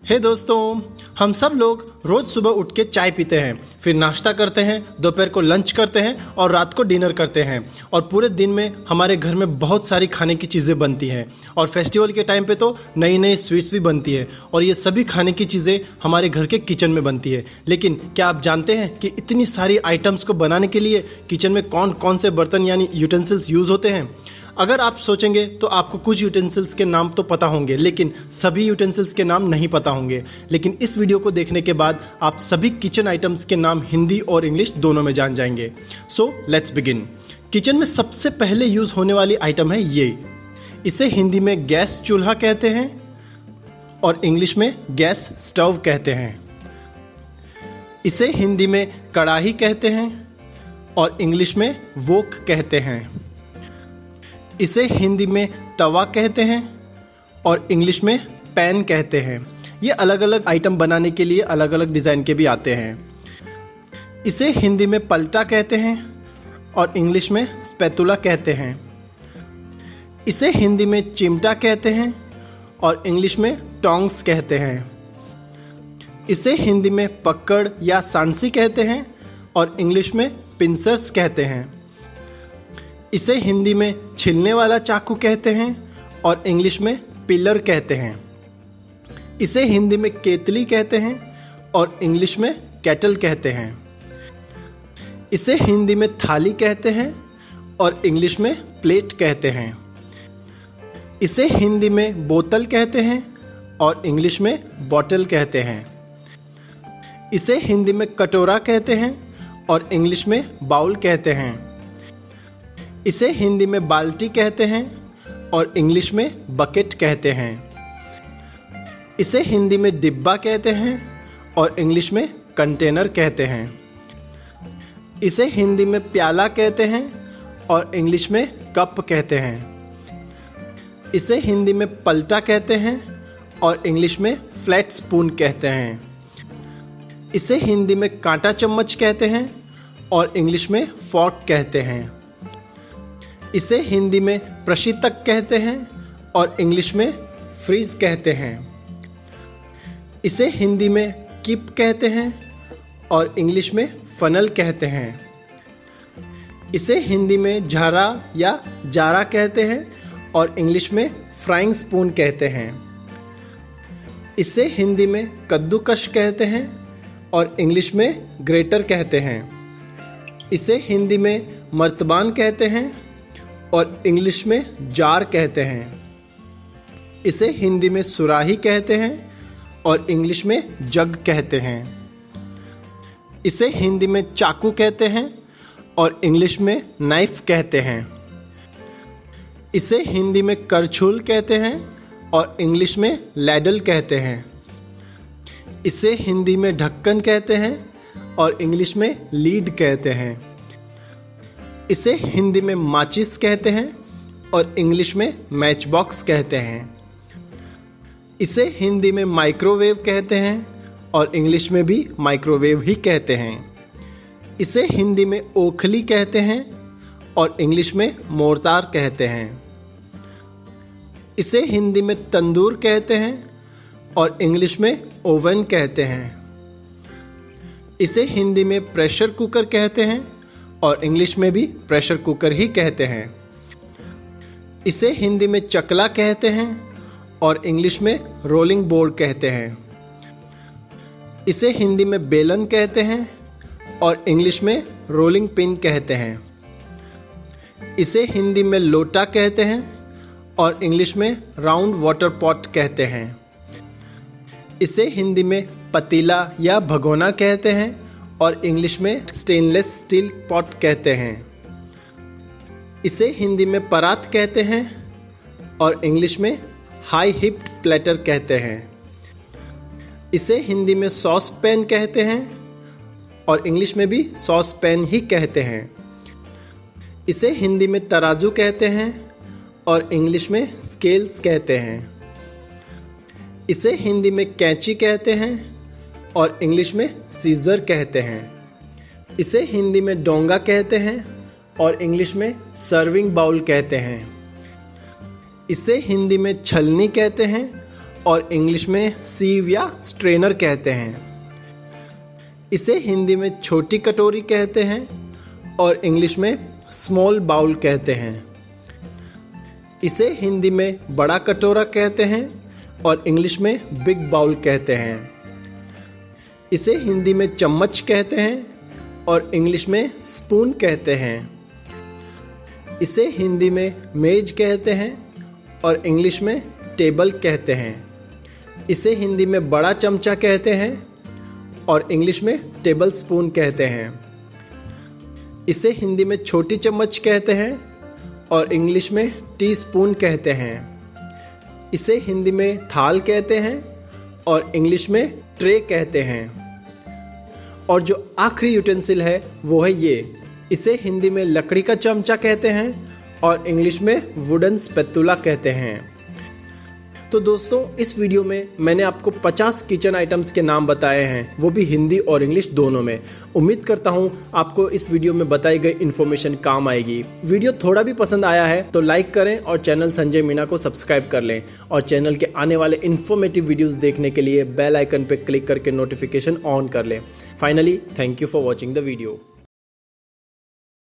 हे दोस्तों, हम सब लोग रोज़ सुबह उठ के चाय पीते हैं, फिर नाश्ता करते हैं, दोपहर को लंच करते हैं और रात को डिनर करते हैं। और पूरे दिन में हमारे घर में बहुत सारी खाने की चीज़ें बनती हैं और फेस्टिवल के टाइम पे तो नई नई स्वीट्स भी बनती है और ये सभी खाने की चीज़ें हमारे घर के किचन में बनती है। लेकिन क्या आप जानते हैं कि इतनी सारी आइटम्स को बनाने के लिए किचन में कौन कौन से बर्तन यानी यूटेंसिल्स यूज़ होते हैं? अगर आप सोचेंगे तो आपको कुछ यूटेंसिल्स के नाम तो पता होंगे, लेकिन सभी यूटेंसिल्स के नाम नहीं पता होंगे। लेकिन इस वीडियो को देखने के बाद आप सभी किचन आइटम्स के नाम हिंदी और इंग्लिश दोनों में जान जाएंगे। So let's begin. किचन में सबसे पहले यूज़ होने वाली आइटम है ये। इसे हिंदी में गैस चूल्हा कहते हैं और इंग्लिश में गैस स्टोव कहते हैं। इसे हिंदी में कढ़ाई कहते हैं और इंग्लिश में वोक कहते हैं। इसे हिंदी में तवा कहते हैं और इंग्लिश में पैन कहते हैं। ये अलग अलग आइटम बनाने के लिए अलग अलग डिज़ाइन के भी आते हैं। इसे हिंदी में पलटा कहते हैं और इंग्लिश में स्पैतुला कहते हैं। इसे हिंदी में चिमटा कहते हैं और इंग्लिश में टोंग्स कहते हैं। इसे हिंदी में पकड़ या सांसी कहते हैं और इंग्लिश में पिंसर्स कहते हैं। इसे हिंदी में छिलने वाला चाकू कहते हैं और इंग्लिश में पिलर कहते हैं। इसे हिंदी में केतली कहते हैं और इंग्लिश में केटल कहते हैं। इसे हिंदी में थाली कहते हैं और इंग्लिश में प्लेट कहते हैं। इसे हिंदी में बोतल कहते हैं और इंग्लिश में बॉटल कहते हैं। इसे हिंदी में कटोरा कहते हैं और इंग्लिश में बाउल कहते हैं। इसे हिंदी में बाल्टी कहते हैं और इंग्लिश में बकेट कहते हैं। इसे हिंदी में डिब्बा कहते हैं और इंग्लिश में कंटेनर कहते हैं। इसे हिंदी में प्याला कहते हैं और इंग्लिश में कप कहते हैं। इसे हिंदी में पलटा कहते हैं और इंग्लिश में फ्लैट स्पून कहते हैं। इसे हिंदी में कांटा चम्मच कहते हैं और इंग्लिश में फॉर्क कहते हैं। इसे हिंदी में प्रशीतक कहते हैं और इंग्लिश में फ्रीज कहते हैं। इसे हिंदी में किप कहते हैं और इंग्लिश में फनल कहते हैं। इसे हिंदी में झारा या जारा कहते हैं और इंग्लिश में फ्राइंग स्पून कहते हैं। इसे हिंदी में कद्दूकश कहते हैं और इंग्लिश में ग्रेटर कहते हैं। इसे हिंदी में मर्तबान कहते हैं और इंग्लिश में जार कहते हैं। इसे हिंदी में सुराही कहते हैं और इंग्लिश में जग कहते हैं। इसे हिंदी में चाकू कहते हैं और इंग्लिश में नाइफ कहते हैं। इसे हिंदी में करछुल कहते हैं और इंग्लिश में लैडल कहते हैं। इसे हिंदी में ढक्कन कहते हैं और इंग्लिश में लीड कहते हैं। इसे हिंदी में माचिस कहते हैं और इंग्लिश में मैच बॉक्स कहते हैं। इसे हिंदी में माइक्रोवेव कहते हैं और इंग्लिश में भी माइक्रोवेव ही कहते हैं। इसे हिंदी में ओखली कहते हैं और इंग्लिश में मोर्टार कहते हैं। इसे हिंदी में तंदूर कहते हैं और इंग्लिश में ओवन कहते हैं। इसे हिंदी में प्रेशर कुकर कहते हैं और इंग्लिश में भी प्रेशर कुकर ही कहते हैं। इसे हिंदी में चकला कहते हैं और इंग्लिश में रोलिंग बोर्ड कहते हैं। इसे हिंदी में बेलन कहते हैं और इंग्लिश में रोलिंग पिन कहते हैं। इसे हिंदी में लोटा कहते हैं और इंग्लिश में राउंड वाटर पॉट कहते हैं। इसे हिंदी में पतीला या भगोना कहते हैं और इंग्लिश में स्टेनलेस स्टील पॉट कहते हैं। इसे हिंदी में परात कहते हैं और इंग्लिश में हाई हिप्ड प्लेटर कहते हैं। इसे हिंदी में सॉस पैन कहते हैं और इंग्लिश में भी सॉस पैन ही कहते हैं। इसे हिंदी में तराजू कहते हैं और इंग्लिश में स्केल्स कहते हैं। इसे हिंदी में कैंची कहते हैं और इंग्लिश में सीजर कहते हैं। इसे हिंदी में डोंगा कहते हैं और इंग्लिश में सर्विंग बाउल कहते हैं। इसे हिंदी में छलनी कहते हैं और इंग्लिश में सीव या स्ट्रेनर कहते हैं। इसे हिंदी में छोटी कटोरी कहते हैं और इंग्लिश में स्मॉल बाउल कहते हैं। इसे हिंदी में बड़ा कटोरा कहते हैं और इंग्लिश में बिग बाउल कहते हैं। इसे हिंदी में चम्मच कहते हैं और इंग्लिश में स्पून कहते हैं। इसे हिंदी में मेज कहते हैं और इंग्लिश में टेबल कहते हैं। इसे हिंदी में बड़ा चमचा कहते हैं और इंग्लिश में टेबल स्पून कहते हैं। इसे हिंदी में छोटी चम्मच कहते हैं और इंग्लिश में टी स्पून कहते हैं। इसे हिंदी में थाल कहते हैं और इंग्लिश में ट्रे कहते हैं। और जो आखिरी यूटेंसिल है वो है ये, इसे हिंदी में लकड़ी का चमचा कहते हैं और इंग्लिश में वुडन स्पैटुला कहते हैं। तो दोस्तों, इस वीडियो में मैंने आपको 50 किचन आइटम्स के नाम बताए हैं, वो भी हिंदी और इंग्लिश दोनों में। उम्मीद करता हूँ आपको इस वीडियो में बताई गई इन्फॉर्मेशन काम आएगी। वीडियो थोड़ा भी पसंद आया है तो लाइक करें और चैनल संजय मीणा को सब्सक्राइब कर लें। और चैनल के आने वाले इन्फॉर्मेटिव वीडियोस देखने के लिए बेल आइकन पर क्लिक करके नोटिफिकेशन ऑन कर लें। Finally, thank you for watching the video.